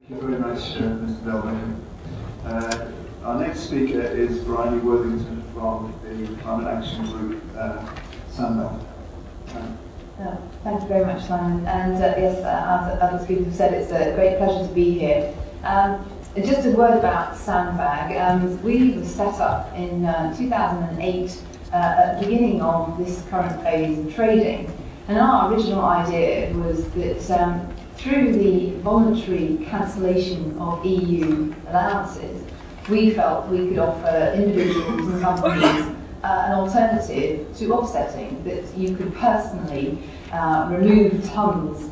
Thank you very much, Mr. Delvin. Our next speaker is Bryony Worthington from the Climate Action Group, Sandbag. Thank you very much, Simon. And yes, as other speakers have said, it's a great pleasure to be here. Just a word about Sandbag. We were set up in 2008 at the beginning of this current phase of trading. And our original idea was that through the voluntary cancellation of EU allowances, we felt we could offer individuals and companies an alternative to offsetting, that you could personally remove tonnes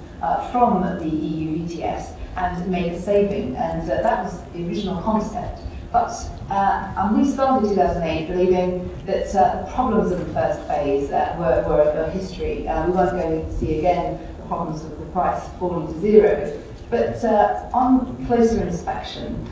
from the EU ETS and make a saving, and that was the original concept. But we started in 2008 believing that the problems of the first phase were a history. We weren't going to see again the problems of the price falling to zero. But on closer inspection,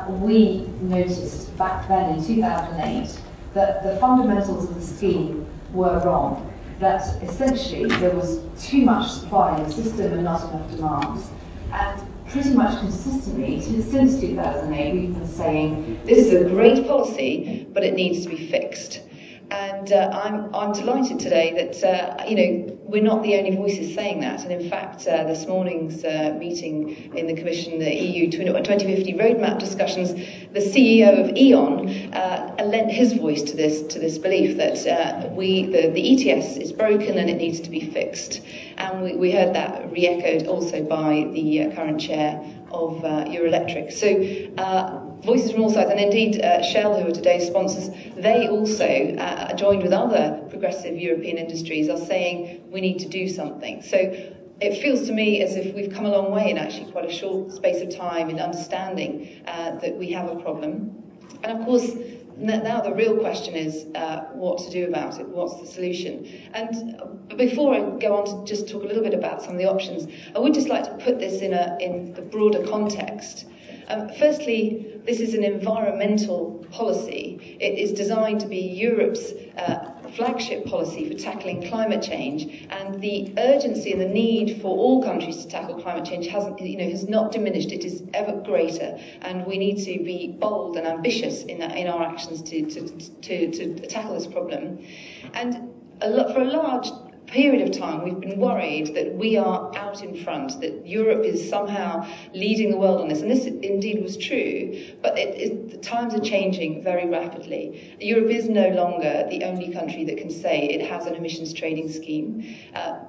we noticed back then in 2008 that the fundamentals of the scheme were wrong, that essentially there was too much supply in the system and not enough demand. And pretty much consistently, since 2008, we've been saying, this is a great policy, but it needs to be fixed. And I'm delighted today that we're not the only voices saying that. And in fact, this morning's meeting in the Commission, the EU 2050 roadmap discussions, the CEO of E.ON lent his voice to this belief that the ETS is broken and it needs to be fixed. And we heard that re-echoed also by the current chair of Eurelectric. So voices from all sides, and indeed Shell, who are today's sponsors, they also, joined with other progressive European industries, are saying we need to do something. So it feels to me as if we've come a long way in actually quite a short space of time in understanding that we have a problem. And of course, now the real question is what to do about it, what's the solution? And before I go on to just talk a little bit about some of the options, I would just like to put this in the broader context. Firstly, this is an environmental policy. It is designed to be Europe's flagship policy for tackling climate change, and the urgency and the need for all countries to tackle climate change has not diminished. It is ever greater, and we need to be bold and ambitious in our actions to tackle this problem. And for a large period of time, we've been worried that we are out in front, that Europe is somehow leading the world on this. And this indeed was true, but the times are changing very rapidly. Europe is no longer the only country that can say it has an emissions trading scheme.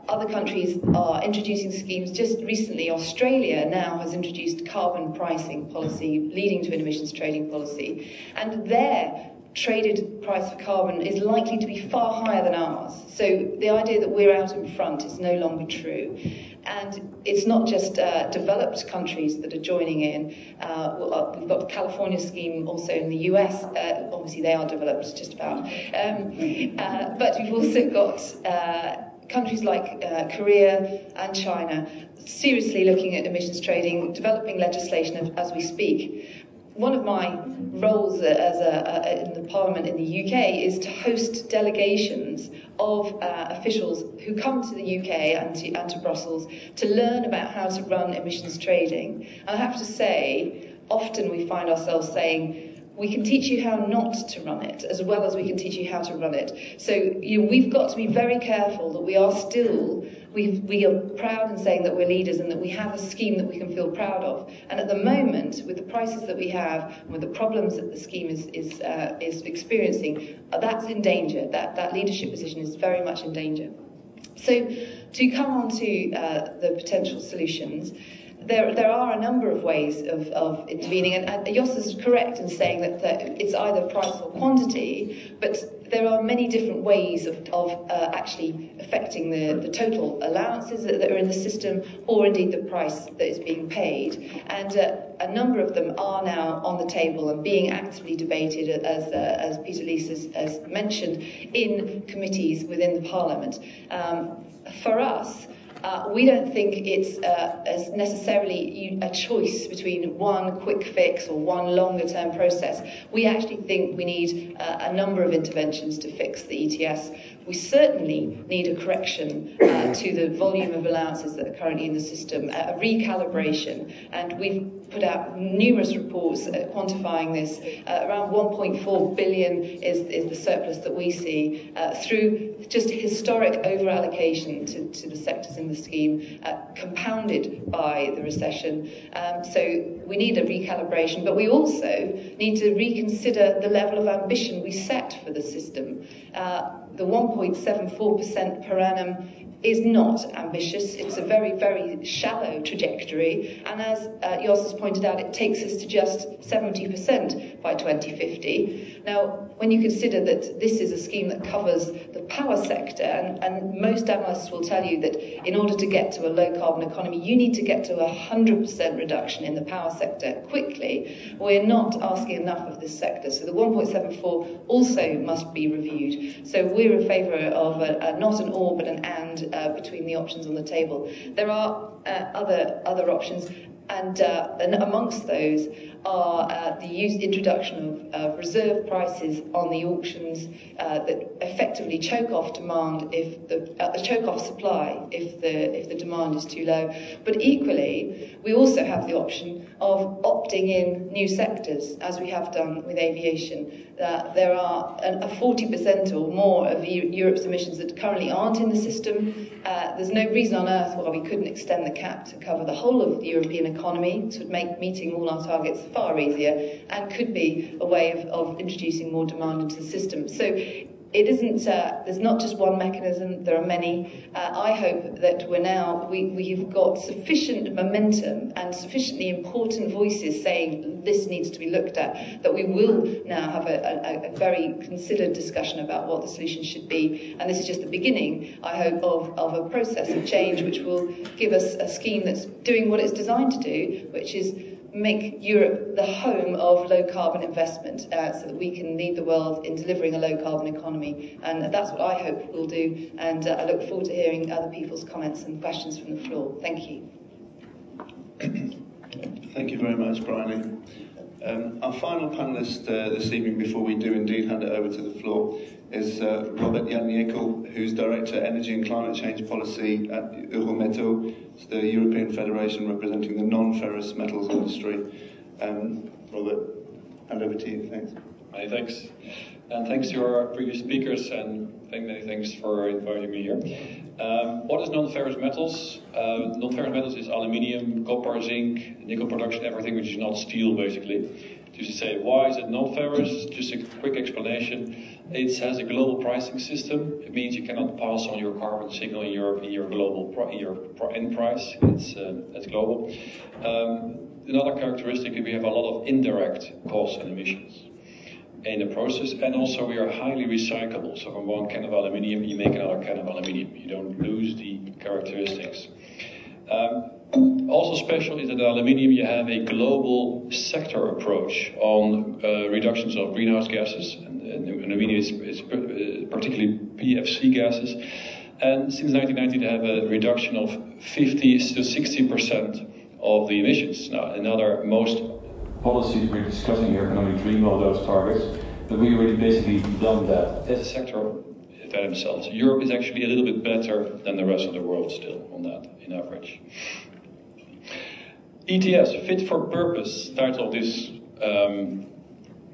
Other countries are introducing schemes. Just recently, Australia now has introduced carbon pricing policy, leading to an emissions trading policy. And their traded price for carbon is likely to be far higher than ours. So the idea that we're out in front is no longer true. And it's not just developed countries that are joining in. We've got the California scheme also in the US. Obviously they are developed just about. But we've also got countries like Korea and China seriously looking at emissions trading, developing legislation as we speak. One of my roles in the Parliament in the UK is to host delegations of officials who come to the UK and to Brussels to learn about how to run emissions trading. And I have to say, often we find ourselves saying, we can teach you how not to run it, as well as we can teach you how to run it. So we've got to be very careful that we are proud in saying that we're leaders and that we have a scheme that we can feel proud of. And at the moment, with the prices that we have, and with the problems that the scheme is experiencing, that's in danger. That leadership position is very much in danger. So to come on to the potential solutions, there are a number of ways of intervening, and Jos is correct in saying that it's either price or quantity, but there are many different ways of actually affecting the total allowances that are in the system, or indeed the price that is being paid. And a number of them are now on the table and being actively debated, as Peter Lees has mentioned, in committees within the Parliament. For us, we don't think it's as necessarily a choice between one quick fix or one longer-term process. We actually think we need a number of interventions to fix the ETS. We certainly need a correction to the volume of allowances that are currently in the system, a recalibration, and we've put out numerous reports quantifying this. Around 1.4 billion is the surplus that we see through just historic over-allocation to the sectors in the scheme, compounded by the recession. So we need a recalibration, but we also need to reconsider the level of ambition we set for the system. The 1.74% per annum is not ambitious. It's a very, very shallow trajectory. And as Jos has pointed out, it takes us to just 70% by 2050. Now, when you consider that this is a scheme that covers the power sector, and most analysts will tell you that in order to get to a low-carbon economy, you need to get to 100% reduction in the power sector quickly. We're not asking enough of this sector. So the 1.74 also must be reviewed. So we're in favour of not an or, but an and between the options on the table. There are other options, and amongst those are the introduction of reserve prices on the auctions that effectively choke off demand choke off supply if the demand is too low. But equally, we also have the option of opting in new sectors, as we have done with aviation. There are a 40% or more of Europe's emissions that currently aren't in the system. There's no reason on earth why we couldn't extend the cap to cover the whole of the European economy, to make meeting all our targets far easier, and could be a way of introducing more demand into the system. So it isn't, there's not just one mechanism, there are many. I hope that we've got sufficient momentum and sufficiently important voices saying this needs to be looked at, that we will now have a very considered discussion about what the solution should be. And this is just the beginning, I hope, of a process of change which will give us a scheme that's doing what it's designed to do, which is make Europe the home of low-carbon investment, so that we can lead the world in delivering a low-carbon economy. And that's what I hope we'll do. And I look forward to hearing other people's comments and questions from the floor. Thank you. Thank you very much, Bryony. Our final panellist this evening, before we do indeed hand it over to the floor, is Robert Jan Jekyll, who's Director Energy and Climate Change Policy at Eurometaux. It's the European Federation representing the non-ferrous metals industry. Robert, hand over to you, thanks. Many thanks. And thanks to our previous speakers, and many thanks for inviting me here. What is non-ferrous metals? Non-ferrous metals is aluminium, copper, zinc, nickel production, everything which is not steel, basically. Just to say, why is it non-ferrous? Just a quick explanation. It has a global pricing system. It means you cannot pass on your carbon signal in your global end price. It's global. Another characteristic is we have a lot of indirect costs and emissions in the process, and also we are highly recyclable. So from one can of aluminium, you make another can of aluminium. You don't lose the characteristics. Also special is that in aluminium you have a global sector approach on reductions of greenhouse gases, and aluminium is particularly PFC gases. And since 1990 they have a reduction of 50 to 60% of the emissions. Now, most policies we're discussing here can only dream of those targets, but we already basically done that as a sector by themselves. Europe is actually a little bit better than the rest of the world still on that, in average. ETS, fit for purpose, title of this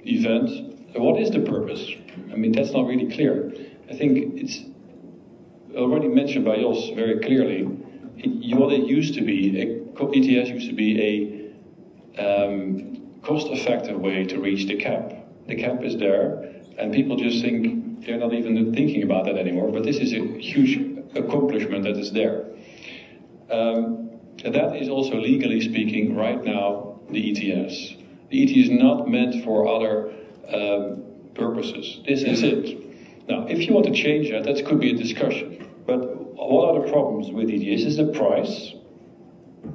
event. What is the purpose? I mean, that's not really clear. I think it's already mentioned by Jos very clearly. What it used to be, ETS used to be a cost-effective way to reach the cap. The cap is there, and people just think they're not even thinking about that anymore, but this is a huge accomplishment that is there. And that is also, legally speaking, right now, the ETS. The ETS is not meant for other purposes. This is it. Now, if you want to change that could be a discussion. But what are the problems with ETS? Is the price.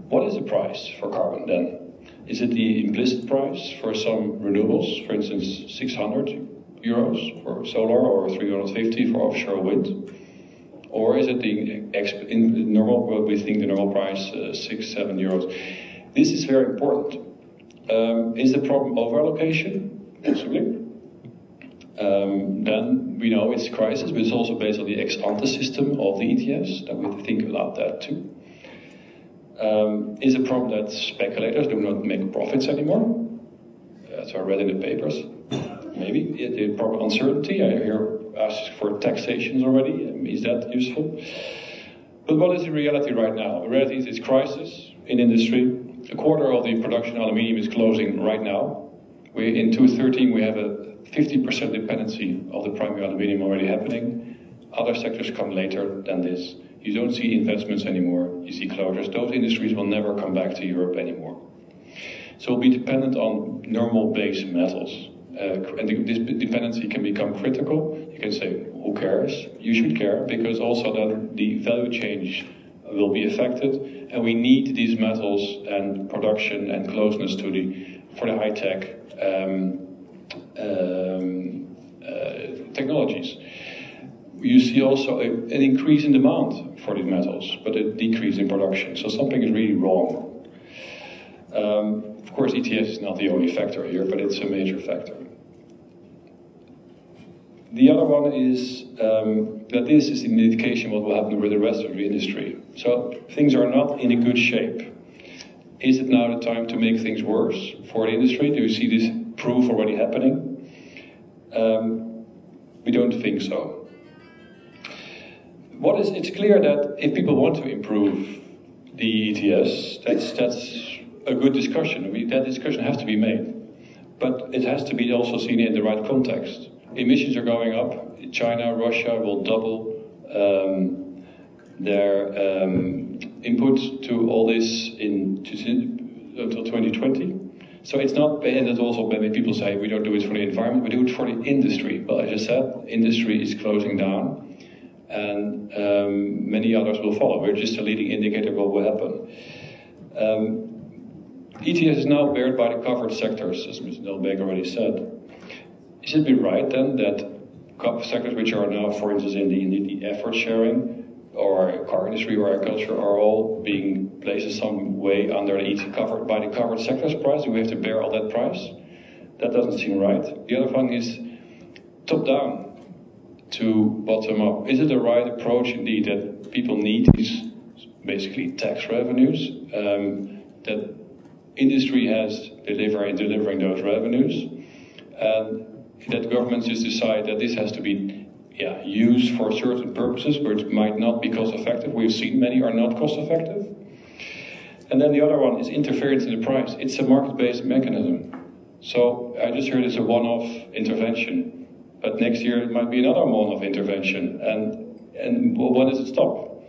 What is the price for carbon then? Is it the implicit price for some renewables, for instance, 600 euros for solar or 350 for offshore wind? Or is it the normal, well, we think the normal price, 6-7 euros? This is very important. Is the problem over allocation? Possibly. then we know it's a crisis, but it's also based on the ex-ante system of the ETS, that we have to think about that too. Is a problem that speculators do not make profits anymore? That's what I read in the papers. Maybe. The problem uncertainty, I hear asked for taxations already. Is that useful? But what is the reality right now? The reality is it's crisis in industry. A quarter of the production of aluminium is closing right now. In 2013 we have a 50% dependency of the primary aluminium already happening. Other sectors come later than this. You don't see investments anymore, you see closures. Those industries will never come back to Europe anymore. So we'll be dependent on normal base metals. And this dependency can become critical. You can say, who cares? You should care, because also then the value change will be affected, and we need these metals and production and closeness to for the high-tech technologies. You see also an increase in demand for these metals, but a decrease in production. So something is really wrong. Of course, ETS is not the only factor here, but it's a major factor. The other one is that this is an indication of what will happen with the rest of the industry. So things are not in a good shape. Is it now the time to make things worse for the industry? Do you see this proof already happening? We don't think so. It's clear that if people want to improve the ETS, that's a good discussion. That discussion has to be made. But it has to be also seen in the right context. Emissions are going up. China, Russia will double their input to all this until 2020. So it's not, and that's also when people say we don't do it for the environment, we do it for the industry. Well, as I said, industry is closing down, and many others will follow. We're just a leading indicator of what will happen. ETS is now bared by the covered sectors, as Mr. Delbeke already said. Is it be right then that sectors which are now, for instance, in the effort sharing, or car industry or agriculture, are all being placed in some way under the covered by the covered sectors price? Do we have to bear all that price? That doesn't seem right. The other one is top down to bottom up. Is it the right approach indeed that people need these basically tax revenues, that industry has delivering those revenues, and that governments just decide that this has to be used for certain purposes where it might not be cost effective? We've seen many are not cost effective. And then the other one is interference in the price. It's a market-based mechanism. So I just heard it's a one-off intervention, but next year it might be another one-off intervention. And when does it stop?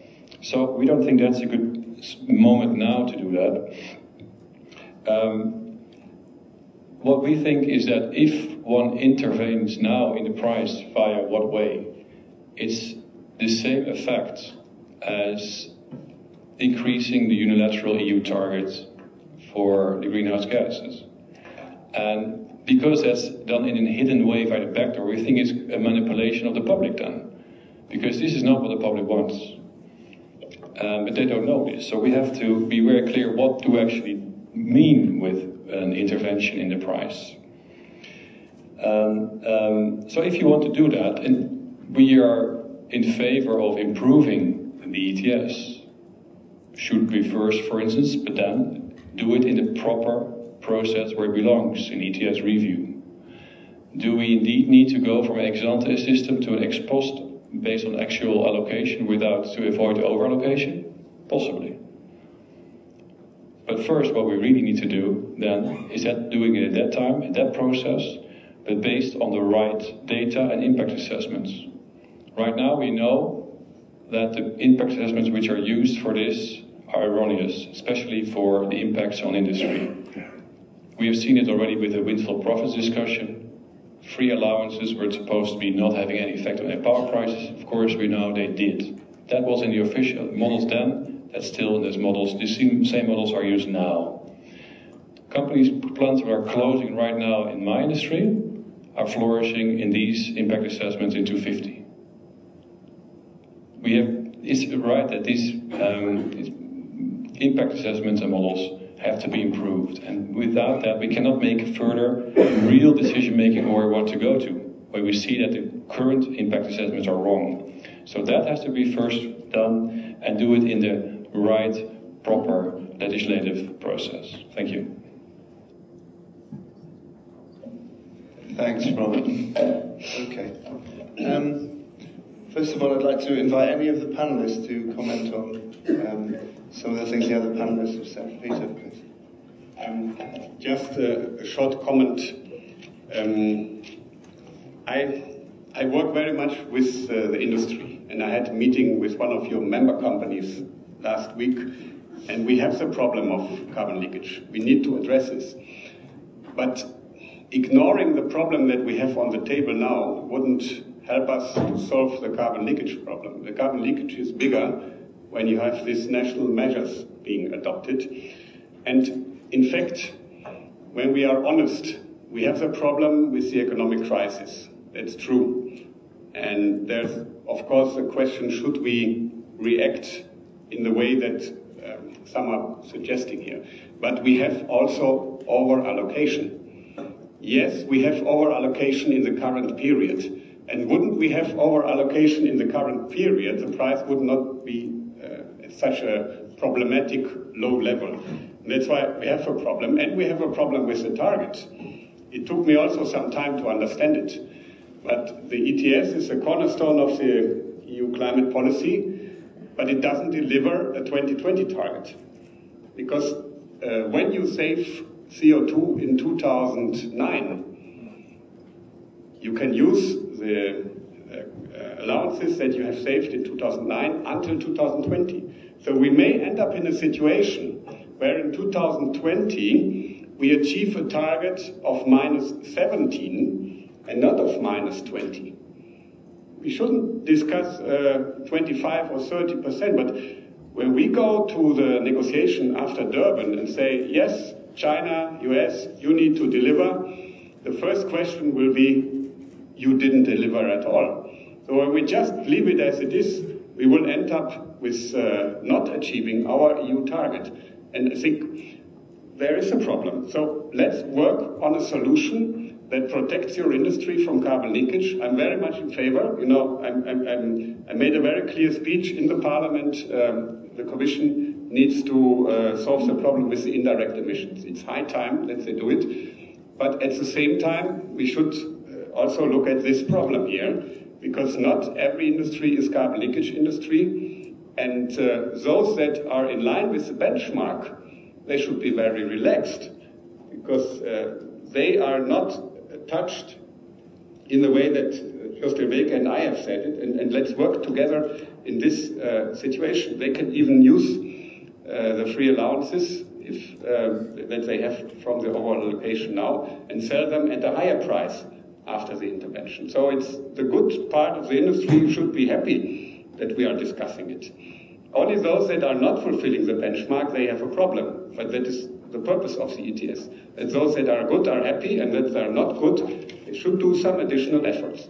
So we don't think that's a good moment now to do that. What we think is that if one intervenes now in the price via what way, it's the same effect as increasing the unilateral EU target for the greenhouse gases. And because that's done in a hidden way by the backdoor, we think it's a manipulation of the public then. Because this is not what the public wants. But they don't know this. So we have to be very clear what do we actually mean with an intervention in the price. So if you want to do that, and we are in favor of improving the ETS, should be first, for instance, but then do it in the proper process where it belongs, in ETS review. Do we indeed need to go from an ex-ante system to an ex-post based on actual allocation to avoid over-allocation? Possibly. But first, what we really need to do then is doing it at that time, in that process, but based on the right data and impact assessments. Right now we know that the impact assessments which are used for this are erroneous, especially for the impacts on industry. We have seen it already with the windfall profits discussion. Free allowances were supposed to be not having any effect on their power prices. Of course, we know they did. That was in the official models then. That's still in those models. The same models are used now. Plants that are closing right now in my industry are flourishing in these impact assessments in 250. It's right that these impact assessments and models have to be improved. And without that, we cannot make further real decision making on where we want to go to. where we see that the current impact assessments are wrong. So that has to be first done, and do it in the right, proper legislative process. Thank you. Thanks, Robert. Okay. First of all, I'd like to invite any of the panellists to comment on some of the things the other panellists have said. Peter, please. Just a short comment. I work very much with the industry, and I had a meeting with one of your member companies last week, and we have the problem of carbon leakage. We need to address this. But ignoring the problem that we have on the table now wouldn't help us to solve the carbon leakage problem. The carbon leakage is bigger when you have these national measures being adopted. And in fact, when we are honest, we have the problem with the economic crisis. That's true. And there's, of course, the question, should we react in the way that some are suggesting here? But we have also over-allocation. Yes, we have over-allocation in the current period. And wouldn't we have over-allocation in the current period, the price would not be at such a problematic low level. And that's why we have a problem. And we have a problem with the target. It took me also some time to understand it. But the ETS is the cornerstone of the EU climate policy, but it doesn't deliver a 2020 target. Because when you save CO2 in 2009, you can use the allowances that you have saved in 2009 until 2020. So we may end up in a situation where in 2020 we achieve a target of -17 and not of -20. We shouldn't discuss 25 or 30%, but when we go to the negotiation after Durban and say, yes, China, US, you need to deliver, the first question will be, you didn't deliver at all. So when we just leave it as it is, we will end up with not achieving our EU target. And I think there is a problem. So let's work on a solution that protects your industry from carbon leakage. I'm very much in favor. You know, I made a very clear speech in the Parliament. The Commission needs to solve the problem with the indirect emissions. It's high time that they do it. But at the same time, we should also look at this problem here, because not every industry is carbon leakage industry. And those that are in line with the benchmark, they should be very relaxed, because they are not touched in the way that Joost de Beeke and I have said it, and let's work together in this situation. They can even use the free allowances if, that they have from the overall allocation now, and sell them at a higher price after the intervention. So it's the good part of the industry should be happy that we are discussing it. Only those that are not fulfilling the benchmark, they have a problem, but that is the purpose of the ETS. And those that are good are happy, and that are not good, they should do some additional efforts.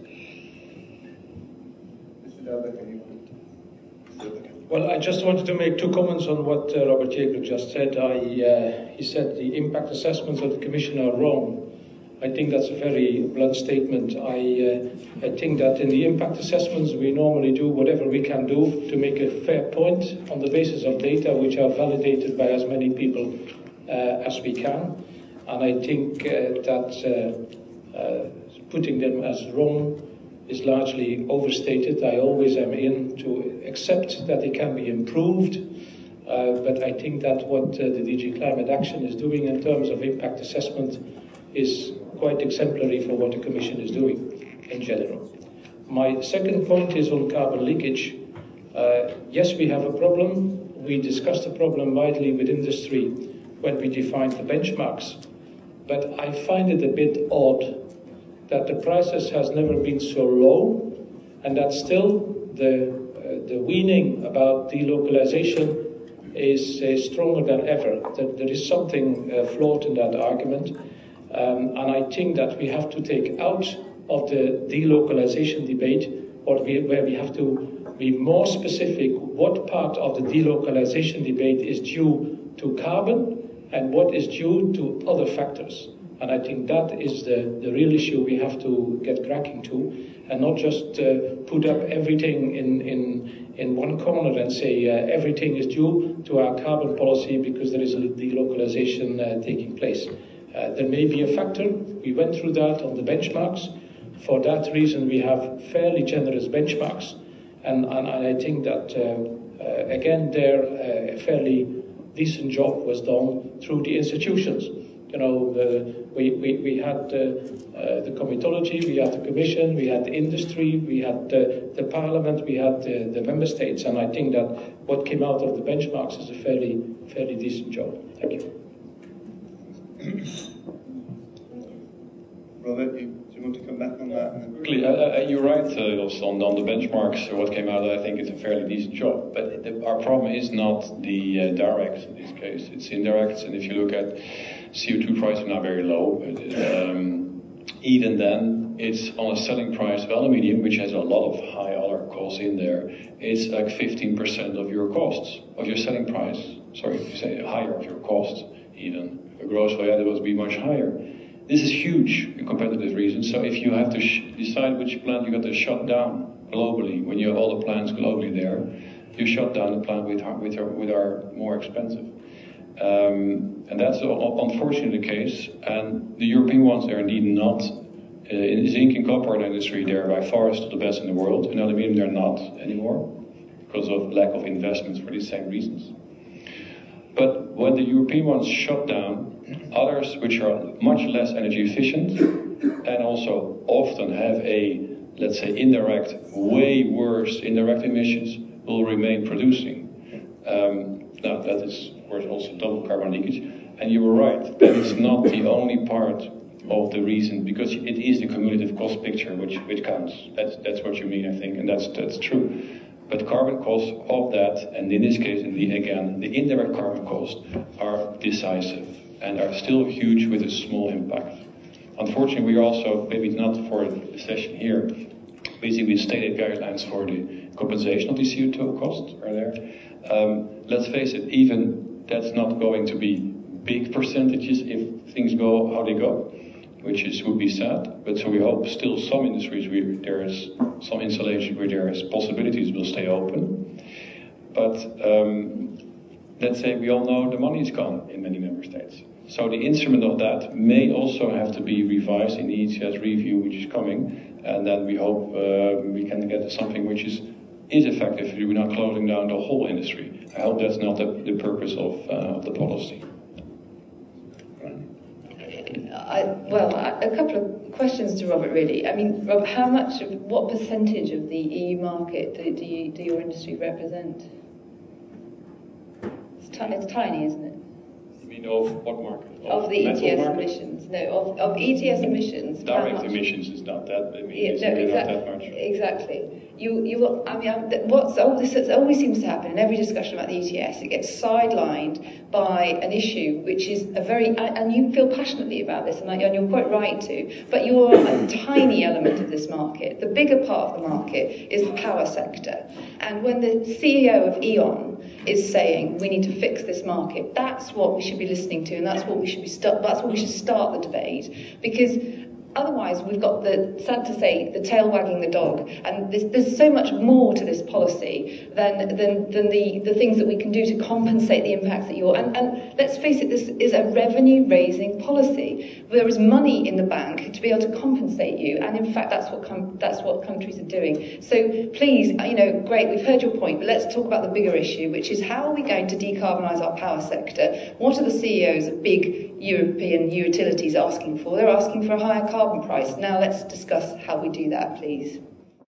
Well, I just wanted to make two comments on what Robert Jacob just said. He said the impact assessments of the Commission are wrong. I think that's a very blunt statement. I think that in the impact assessments we normally do whatever we can do to make a fair point on the basis of data which are validated by as many people as we can. And I think that putting them as wrong is largely overstated. I always am in to accept that it can be improved, but I think that what the DG Climate Action is doing in terms of impact assessment is quite exemplary for what the Commission is doing in general. My second point is on carbon leakage. Yes, we have a problem. We discussed the problem widely with industry when we defined the benchmarks. But I find it a bit odd that the prices has never been so low, and that still the weaning about delocalization is stronger than ever. There is something flawed in that argument. And I think that we have to take out of the delocalization debate, or where we have to be more specific what part of the delocalization debate is due to carbon and what is due to other factors. And I think that is the real issue we have to get cracking to, and not just put up everything in one corner and say everything is due to our carbon policy because there is a delocalization taking place. There may be a factor. We went through that on the benchmarks. For that reason, we have fairly generous benchmarks. And I think that, again, there a fairly decent job was done through the institutions. You know, we had the comitology, we had the Commission, we had the industry, we had the Parliament, we had the Member States, and I think that what came out of the benchmarks is a fairly decent job. Thank you. Robert, do you want to come back on that? Quickly, you're right, also on the benchmarks, what came out, I think it's a fairly decent job. But our problem is not the directs in this case, it's indirects. And if you look at CO2 prices now very low, even then, it's on a selling price of aluminium, which has a lot of high other costs in there. It's like 15% of your costs, of your selling price. Sorry, if you say higher of your costs, even. A gross value added would be much higher. This is huge in competitive reasons. So if you have to decide which plant you got to shut down globally, when you have all the plants globally there, you shut down the plant which are more expensive. And that's unfortunately the case. And the European ones are indeed not. In the zinc and copper industry, they're by far still the best in the world. In aluminium, they're not anymore because of lack of investments for these same reasons. But when the European ones shut down, others which are much less energy efficient and also often have a, let's say, indirect, way worse indirect emissions will remain producing. Now that is, of course, also double carbon leakage. And you were right, that is not the only part of the reason, because it is the cumulative cost picture which counts. That's what you mean, I think, and that's true. But carbon costs of that, and in this case, again, the indirect carbon costs are decisive and are still huge with a small impact. Unfortunately, we are also, maybe not for the session here, basically we stated guidelines for the compensation of the CO2 costs are there. Let's face it, even that's not going to be big percentages if things go how they go, which would be sad. But so we hope still some industries where there is some installation where there is possibilities will stay open. But let's say we all know the money is gone in many member states. So the instrument of that may also have to be revised in the ETS review, which is coming, and then we hope we can get something which is effective. We're not closing down the whole industry. I hope that's not the purpose of the policy. A couple of questions to Robert, really. I mean, Robert, what percentage of the EU market do your industry represent? It's tiny, isn't it? You mean of what market? Of the ETS emissions. No, of ETS emissions. Direct emissions is not that. I mean, not that much. Exactly. This always seems to happen in every discussion about the ETS. It gets sidelined by an issue which is and you feel passionately about this, and you're quite right to, but you're a tiny element of this market. The bigger part of the market is the power sector. And when the CEO of E.ON is saying we need to fix this market, that's what we should be listening to, and that's what we should start the debate, because otherwise we've got sad to say, the tail wagging the dog, and there's so much more to this policy than the things that we can do to compensate the impacts that and let's face it, this is a revenue raising policy. There is money in the bank to be able to compensate you, and in fact that's what countries are doing. So please, great, we've heard your point, but let's talk about the bigger issue, which is how are we going to decarbonise our power sector? What are the CEOs of big European utilities asking for? They're asking for a higher carbon price. Now let's discuss how we do that, please.